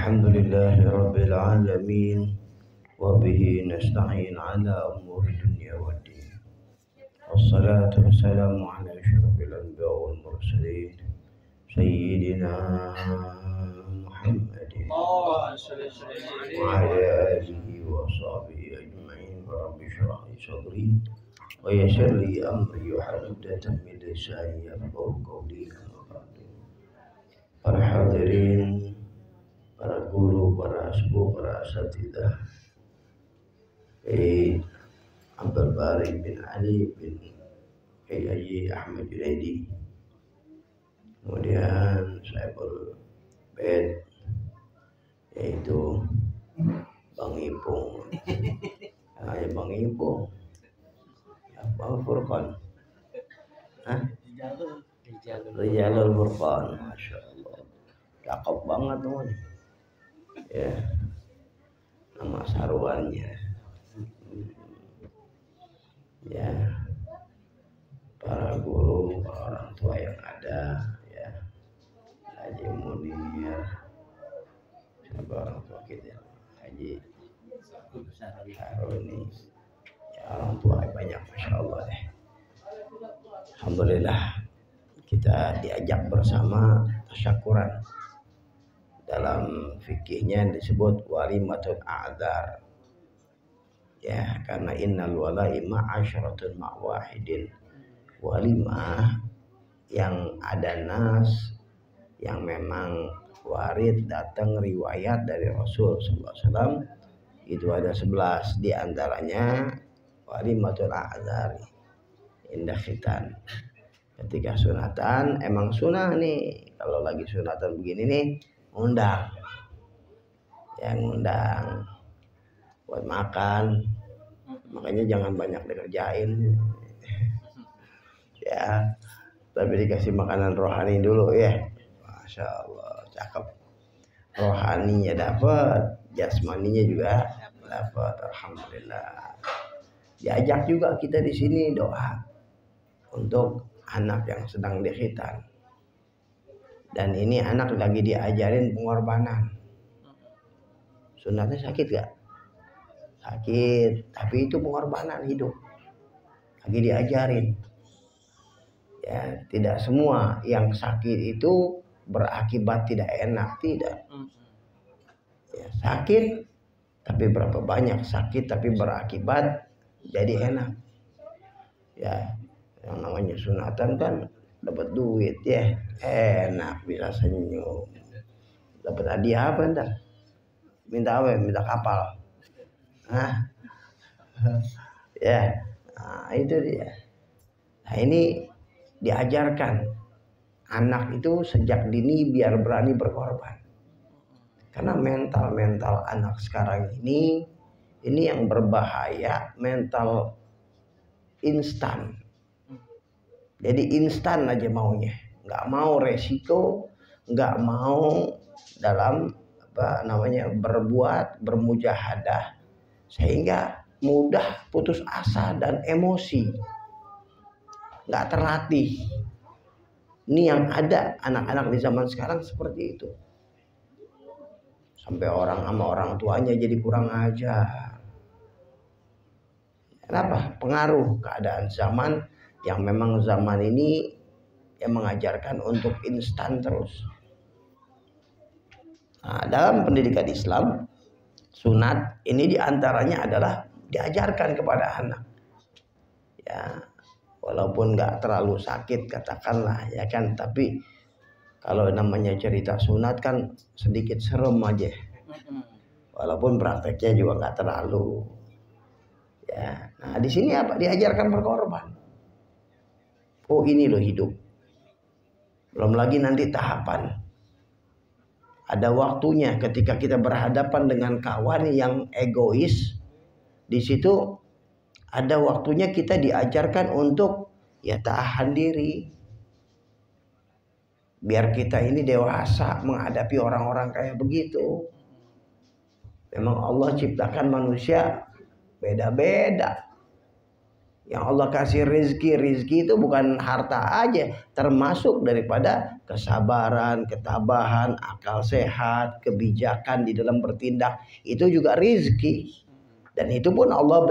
الحمد لله رب العالمين وبه نستعين على أمور الدنيا والدين والصلاة والسلام على أشرف الأنبياء والمرسلين سيدنا محمد وعلى آله وصحبه أجمعين رب اشرح لي صدري ويسر لي أمري واحلل عقدة من لساني يفقهوا قولي. Para hadirin, para guru, para sepuh, para asatidzah, Abdul Bari bin Ali bin Haji Ahmad Junaidi, kemudian Saiful Bed, yaitu Bang Ipung, Bang Ipung, Bang Furqan, Rijalul Furqan, Masya Allah, cakep banget teman, ya, nama saruannya, ya, para guru, para orang tua yang ada, ya, Haji Munir, siapa orang tua kita, Haji Haruni, ya, orang tua banyak, Masya Allah deh. Alhamdulillah kita diajak bersama tasyakuran. Dalam fikihnya disebut walimatul a'dzar, ya, karena innal wala'i ma'asyaratun ma'wahidin. Walimah yang ada nas yang memang warid datang riwayat dari Rasul SAW itu ada 11, di antaranya walimatul a'dzar indah khitan. Ketika sunatan emang sunnah nih, kalau lagi sunatan begini nih ngundang, yang ngundang buat makan, makanya jangan banyak dikerjain, ya, tapi dikasih makanan rohani dulu ya. Masya Allah, cakep, rohaninya dapat, jasmaninya juga dapat, alhamdulillah. Diajak juga kita di sini doa untuk anak yang sedang dikhitan. Dan ini anak lagi diajarin pengorbanan. Sunatnya sakit gak? Sakit, tapi itu pengorbanan hidup. Lagi diajarin. Ya, tidak semua yang sakit itu berakibat tidak enak, tidak. Ya, sakit, tapi berapa banyak sakit tapi berakibat jadi enak. Ya, yang namanya sunatan kan dapat duit ya, enak, bisa senyum, dapat hadiah apa entar, minta apa, minta kapal, ya, nah, itu dia. Nah, ini diajarkan anak itu sejak dini biar berani berkorban, karena mental anak sekarang ini yang berbahaya, mental instan. Jadi instan aja maunya, nggak mau resiko, nggak mau dalam berbuat, bermujahadah, sehingga mudah putus asa dan emosi, nggak terlatih. Ini yang ada anak-anak di zaman sekarang seperti itu, sampai orang sama orang tuanya jadi kurang ajar. Kenapa? Pengaruh keadaan zaman yang memang zaman ini yang mengajarkan untuk instan terus. Nah, dalam pendidikan Islam, sunat ini diantaranya adalah diajarkan kepada anak. Ya, walaupun nggak terlalu sakit katakanlah, ya kan. Tapi kalau namanya cerita sunat kan sedikit serem aja. Walaupun prakteknya juga nggak terlalu. Ya, nah di sini apa? Diajarkan berkorban. Oh, ini loh hidup. Belum lagi nanti tahapan. Ada waktunya ketika kita berhadapan dengan kawan yang egois. Di situ ada waktunya kita diajarkan untuk ya tahan diri. Biar kita ini dewasa menghadapi orang-orang kayak begitu. Memang Allah ciptakan manusia beda-beda. Yang Allah kasih rizki itu bukan harta aja, termasuk daripada kesabaran, ketabahan, akal sehat, kebijakan di dalam bertindak, itu juga rizki. Dan itu pun Allah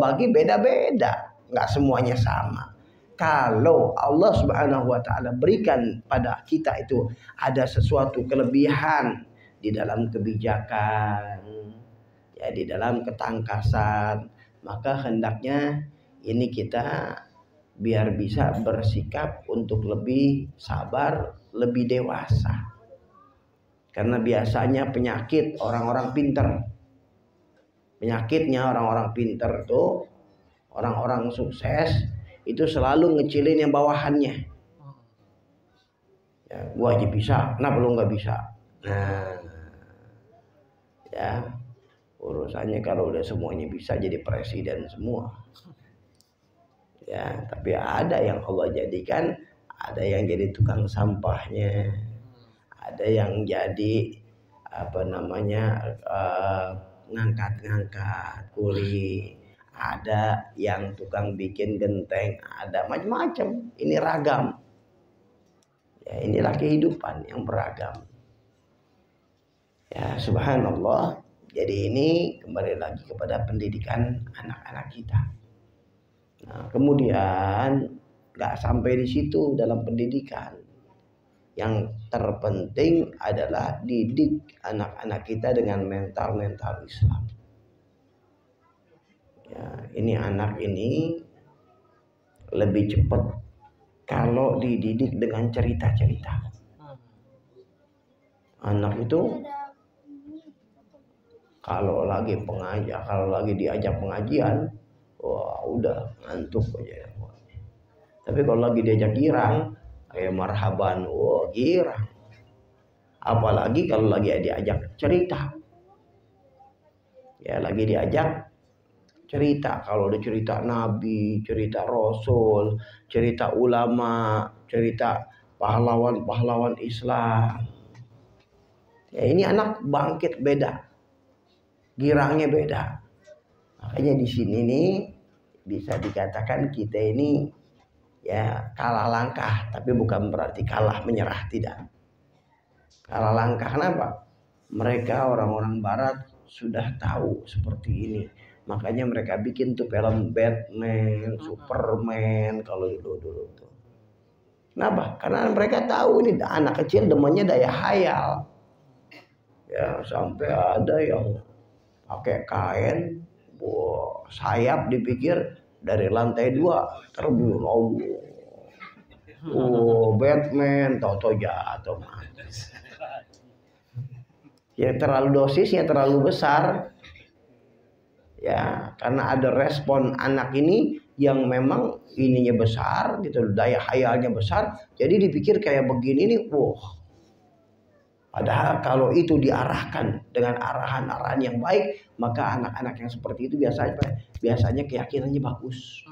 bagi beda-beda, nggak semuanya sama. Kalau Allah Subhanahu wa taala berikan pada kita itu ada sesuatu kelebihan di dalam kebijakan, ya di dalam ketangkasan, maka hendaknya ini kita biar bisa bersikap untuk lebih sabar, lebih dewasa. Karena biasanya penyakit orang-orang pinter, penyakitnya orang-orang pinter tuh, orang-orang sukses itu selalu ngecilin yang bawahannya. Ya, gua aja bisa, kenapa lu nggak bisa? Nah, ya urusannya kalau udah semuanya bisa jadi presiden semua. Ya, tapi ada yang Allah jadikan, ada yang jadi tukang sampahnya, ada yang jadi ngangkat-ngangkat kuli, ada yang tukang bikin genteng, ada macam-macam. Ini ragam. Ya, inilah kehidupan yang beragam. Ya, subhanallah. Jadi ini kembali lagi kepada pendidikan anak-anak kita. Nah, kemudian nggak sampai di situ dalam pendidikan. Yang terpenting adalah didik anak-anak kita dengan mental Islam. Ya, ini anak ini lebih cepat kalau dididik dengan cerita-cerita. Anak itu kalau lagi diajak pengajian, wah udah ngantuk aja. Tapi kalau lagi diajak girang, kayak marhaban, wah girang. Apalagi kalau lagi diajak cerita. Ya lagi diajak cerita. Kalau ada cerita Nabi, cerita Rasul, cerita ulama, cerita pahlawan-pahlawan Islam. Ya ini anak bangkit beda. Girangnya beda. Makanya di sini nih bisa dikatakan kita ini ya kalah langkah, tapi bukan berarti kalah menyerah, tidak. Kalah langkah kenapa? Mereka orang-orang barat sudah tahu seperti ini. Makanya mereka bikin tuh film Batman, Superman kalau dulu tuh. Kenapa? Karena mereka tahu ini anak kecil demennya daya hayal. Ya sampai ada yang pakai kain, sayap dipikir dari lantai 2 terbun. Batman tahu-tahu jatuh mati. Ya terlalu dosisnya terlalu besar. Ya, karena ada respon anak ini yang memang ininya besar gitu, daya hayalnya besar, jadi dipikir kayak begini nih, Padahal kalau itu diarahkan dengan arahan-arahan yang baik, maka anak-anak yang seperti itu biasanya keyakinannya bagus.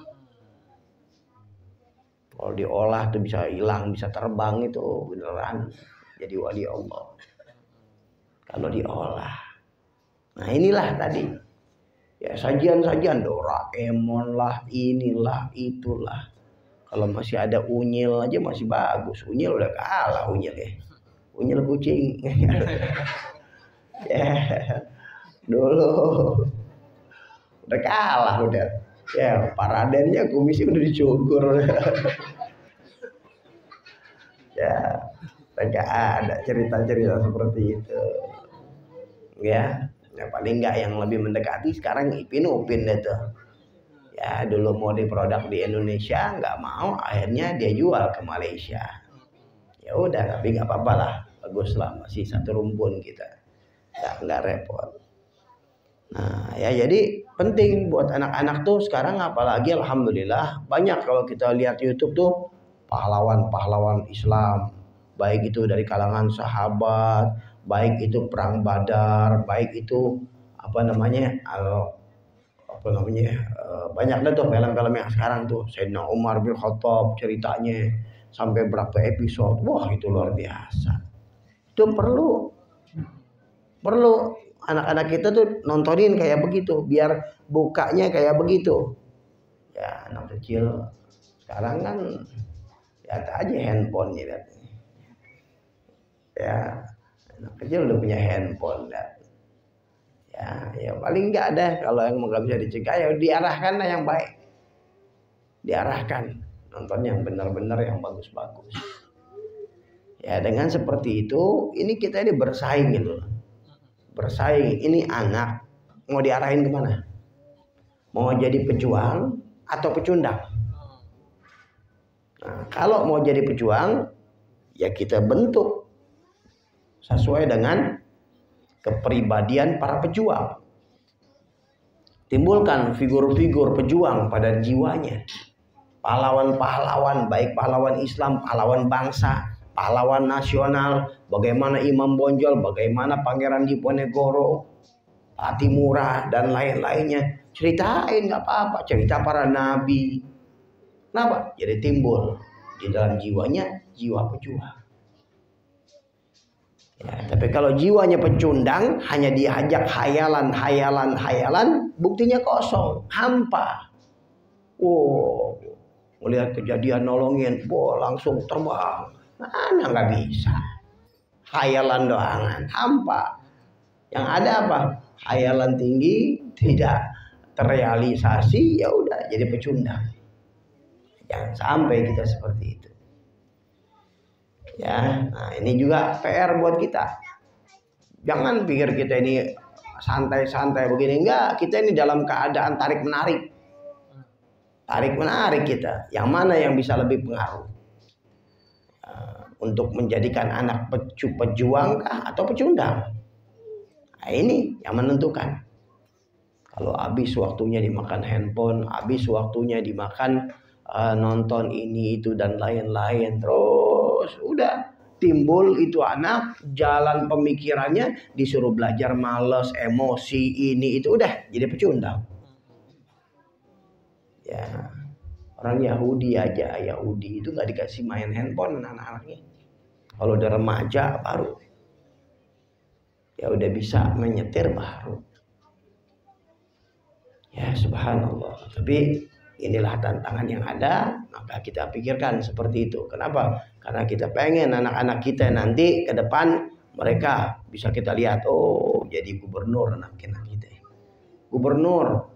Kalau diolah tuh bisa hilang, bisa terbang, itu beneran jadi wali Allah. Kalau diolah. Nah inilah tadi. Ya sajian-sajian Doraemon lah, inilah, itulah. Kalau masih ada unyil aja masih bagus. Unyil udah kalah unyil ya. Unyil kucing. Ya, dulu udah kalah udah. Ya, Paradennya kumisnya udah dicukur. Ya, enggak ada cerita-cerita seperti itu. Ya, paling enggak yang lebih mendekati sekarang Ipin Upin deh tuh. Ya, dulu mau diproduk di Indonesia nggak mau, akhirnya dia jual ke Malaysia. Ya udah, tapi nggak apa-apa lah. Bagus lah, masih satu rumpun kita, nggak repot. Nah ya jadi penting buat anak-anak tuh sekarang, apalagi alhamdulillah banyak kalau kita lihat YouTube tuh pahlawan-pahlawan Islam, baik itu dari kalangan sahabat, baik itu perang Badar, baik itu banyak dah tuh film-film yang sekarang tuh, Sayyidina Umar bin Khattab ceritanya sampai berapa episode, wah itu luar biasa. Itu perlu anak-anak kita tuh nontonin kayak begitu, biar bukanya kayak begitu. Ya anak kecil sekarang kan lihat aja handphone lihat. Ya anak kecil udah punya handphone lihat. Ya paling nggak ada kalau yang nggak bisa dicegah ya diarahkan lah yang baik, diarahkan nonton yang benar-benar yang bagus-bagus. Ya dengan seperti itu ini kita ini bersaing gitu, bersaing. Ini anak mau diarahin kemana? Mau jadi pejuang atau pecundang? Nah, kalau mau jadi pejuang ya kita bentuk sesuai dengan kepribadian para pejuang. Timbulkan figur-figur pejuang pada jiwanya. Pahlawan-pahlawan, baik pahlawan Islam, pahlawan bangsa, pahlawan nasional, bagaimana Imam Bonjol, bagaimana Pangeran Diponegoro, Patimura dan lain-lainnya. Ceritain nggak apa-apa, cerita para nabi. Kenapa? Jadi timbul di dalam jiwanya jiwa pejuang. Ya, tapi kalau jiwanya pecundang, hanya diajak hayalan, buktinya kosong, hampa. Wow, melihat kejadian nolongin, langsung terbang. Mana nggak bisa. Hayalan doangan, hampa. Yang ada apa? Hayalan tinggi, tidak terrealisasi, ya udah jadi pecundang. Jangan sampai kita seperti itu. Ya, nah ini juga PR buat kita. Jangan pikir kita ini santai-santai begini, enggak. Kita ini dalam keadaan tarik menarik kita. Yang mana yang bisa lebih pengaruh untuk menjadikan anak pejuang kah atau pecundang? Nah, ini yang menentukan. Kalau habis waktunya dimakan handphone, habis waktunya dimakan nonton ini itu dan lain-lain, terus udah timbul itu anak, jalan pemikirannya disuruh belajar males, emosi ini itu, udah jadi pecundang. Ya, orang Yahudi aja, Yahudi itu nggak dikasih main handphone anak-anaknya. Kalau udah remaja baru, ya udah bisa menyetir baru. Ya subhanallah. Tapi inilah tantangan yang ada, maka kita pikirkan seperti itu. Kenapa? Karena kita pengen anak-anak kita nanti ke depan mereka bisa kita lihat, oh jadi gubernur anak-anak kita. Gubernur,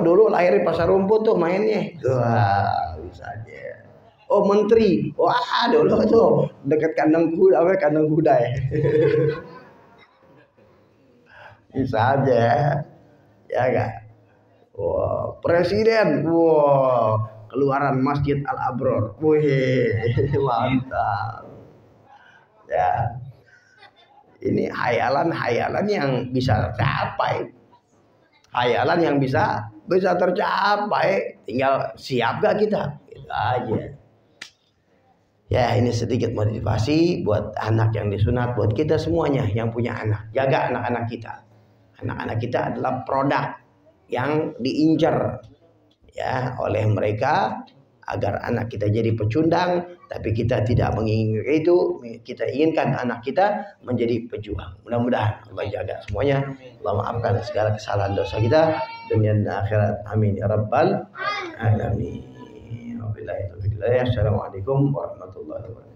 dulu lahir di Pasar Rumput tuh mainnya. Wah, bisa aja. Oh menteri, wah dulu tuh dekat kandang kuda ya. Bisa aja, ya gak? Wow, presiden, wow, keluaran Masjid Al-Abror, wih, mantap. Ya, ini hayalan yang bisa tercapai, hayalan yang bisa tercapai. Tinggal siap gak kita? Gitu aja. Ya, ini sedikit motivasi buat anak yang disunat, buat kita semuanya yang punya anak. Jaga anak-anak kita. Anak-anak kita adalah produk yang diincar ya oleh mereka agar anak kita jadi pecundang, tapi kita tidak menginginkan itu. Kita inginkan anak kita menjadi pejuang. Mudah-mudahan Allah jaga semuanya. Allah maafkan segala kesalahan dosa kita dunia dan akhirat. Amin ya rabbal alamin. Wabillahi taufiq. Assalamualaikum warahmatullahi wabarakatuh.